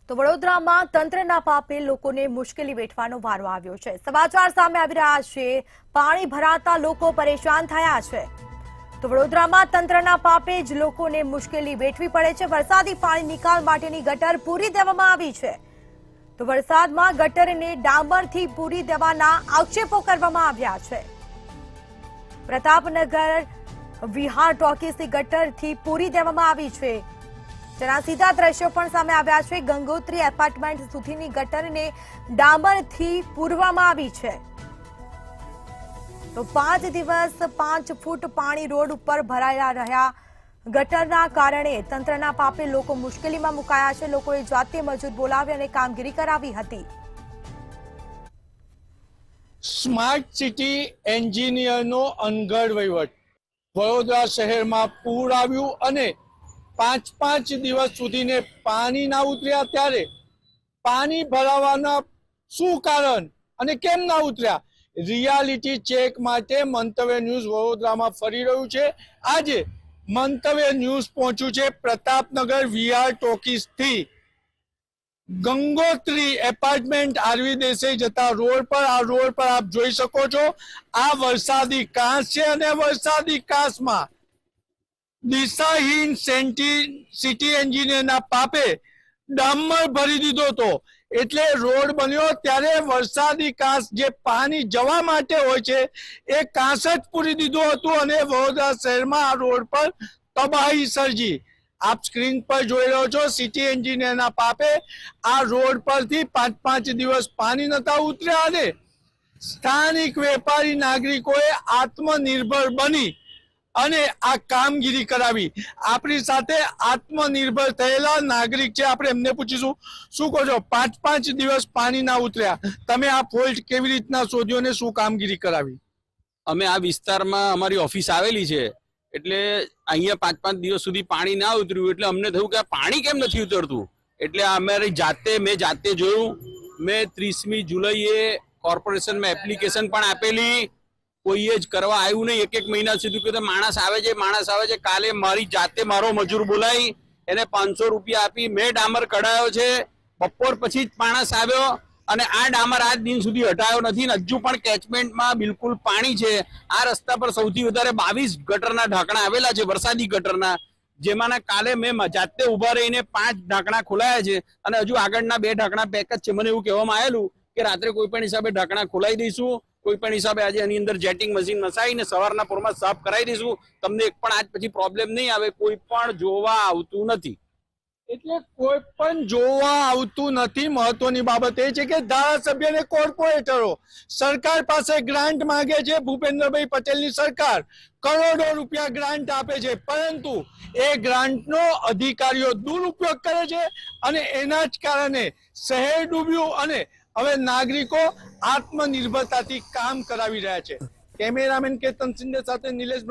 તો વડોદરામાં તંત્રના પાપે લોકોને મુશ્કેલી વેઠવાનો વારો આવ્યો છે। સમાચાર સામે આવી રહ્યા છે, પાણી ભરાતા લોકો પરેશાન થયા છે। તો વડોદરામાં તંત્રના પાપે જ લોકોને મુશ્કેલી વેઠવી પડે છે। વરસાદી પાણી નિકાલ માટેની ગટર પૂરી દેવામાં આવી છે। તો વરસાદમાં ગટરને ડામરથી પૂરી દેવાના આક્ષેપો કરવામાં આવ્યા છે। પ્રતાપનગર વિહાર ટોકીસની ગટરથી પૂરી દેવામાં આવી છે, જેના સીધા દ્રશ્યો પણ સામે આવ્યા છે। ગંગોત્રી એપાર્ટમેન્ટ સુધીની ગટરને ડામરથી પૂરવામાં આવી છે। તો 5 દિવસ 5 ફૂટ પાણી રોડ ઉપર ભરાયેલા રહ્યા। ગટરના કારણે તંત્રના પાપે લોકો મુશ્કેલીમાં મુકાયા છે। લોકોએ જાતે મજૂર બોલાવી અને કામગીરી કરાવી હતી। સ્માર્ટ સિટી એન્જિનિયરનો અનગઢ વહીવટ। વડોદરા શહેરમાં પૂર આવ્યું અને 5 દિવસ સુધીને પાણી ના ઉતર્યા, ત્યારે પાણી ભરાવાના શું કારણ અને કેમ ના ઉતર્યા, રિયાલિટી ચેક માટે મંતવ્ય ન્યૂઝ વડોદરામાં ફરી રહ્યું છે। આજે મંતવ્ય ન્યૂઝ પહોંચ્યું છે પ્રતાપનગર વિહાર ટોકીસથી ગંગોત્રી એપાર્ટમેન્ટ આરવી દેસાઈ જતા રોડ પર। આ રોડ પર આપ જોઈ શકો છો, આ વરસાદી કાંસ છે અને વરસાદી કાંસમાં દિશાહીન સિટી એન્જિનિયરના પાપે ડામર ભરી દીધો હતો, એટલે રોડ બન્યો। ત્યારે વરસાદી કાંસ જે પાણી જવા માટે હોય છે એ કાંસ જ પૂરી દીધું હતું અને વડોદરા શહેરમાં આ રોડ પર તબાહી સર્જી। આપ સ્ક્રીન પર જોઈ રહ્યો છો, સિટી એન્જિનિયરના પાપે આ રોડ પરથી 5 દિવસ પાણી નતા ઉતર્યા અને સ્થાનિક વેપારી નાગરિકોએ આત્મનિર્ભર બની અને આ કામગીરી કરાવી। આપણી સાથે આત્મનિર્ભર થયેલા નાગરિક છે, આપણે એમને પૂછીશું, શું કહો છો? 5 દિવસ પાણી ના ઉતર્યા, તમે આ ફોલ્ટ કેવી રીતના શોધ્યો ને શું કામગીરી કરાવી? અમે આ વિસ્તારમાં અમારી ઓફિસ આવેલી છે, એટલે અહીંયા 5 દિવસ સુધી પાણી ના ઉતર્યું, એટલે અમને થયું કે આ પાણી કેમ નથી ઉતરતું। એટલે અમારી મેં જાતે જોયું। મેં 30મી જુલાઈએ કોર્પોરેશનમાં એપ્લિકેશન પણ આપેલી, કોઈએ જ કરવા આવ્યું નહીં। એક મહિના સુધી કે માણસ આવે છે। કાલે મારી જાતે મારો મજૂર બોલાવી એને 500 રૂપિયા આપી મેં ડામર કઢાયો છે। બપોર પછી જ માણસ આવ્યો અને આ ડામર આજ દિન સુધી હટાયો નથી। હજુ પણ કેચમેન્ટમાં બિલકુલ પાણી છે। આ રસ્તા પર સૌથી વધારે 22 ગટરના ઢાંકણા આવેલા છે, વરસાદી ગટરના, જેમાંના કાલે મેં જાતે ઉભા રહીને 5 ઢાંકણા ખોલાયા છે અને હજુ આગળના 2 ઢાંકણા પેક જ છે। મને એવું કહેવામાં આવેલું કે રાત્રે કોઈ પણ હિસાબે ઢાંકણા ખોલાઈ દઈશું, કોઈ પણ હિસાબે આજે આની અંદર જેટિંગ મશીન નસાઈને સવારના પોરમાં સાફ કરાવી દઈશું। તમને એક પણ આજ પછી પ્રોબ્લેમ નહીં આવે। કોઈ પણ જોવા આવતું નથી, એટલે કોઈ પણ જોવા આવતું નથી। મહત્વની બાબત એ છે કે ધારાસભ્ય અને કોર્પોરેટરો સરકાર પાસે ગ્રાન્ટ માંગે છે। ભૂપેન્દ્રભાઈ પટેલની સરકાર કરોડો રૂપિયા ગ્રાન્ટ આપે છે, પરંતુ એ ગ્રાન્ટનો અધિકારીઓ દુરુપયોગ કરે છે અને એના જ કારણે શહેર ડૂબ્યું અને હવે નાગરિકો આત્મનિર્ભરતાથી કામ કરાવી રહ્યા છે। કેમેરામેન કેતન સિંધે સાથે નિલેશ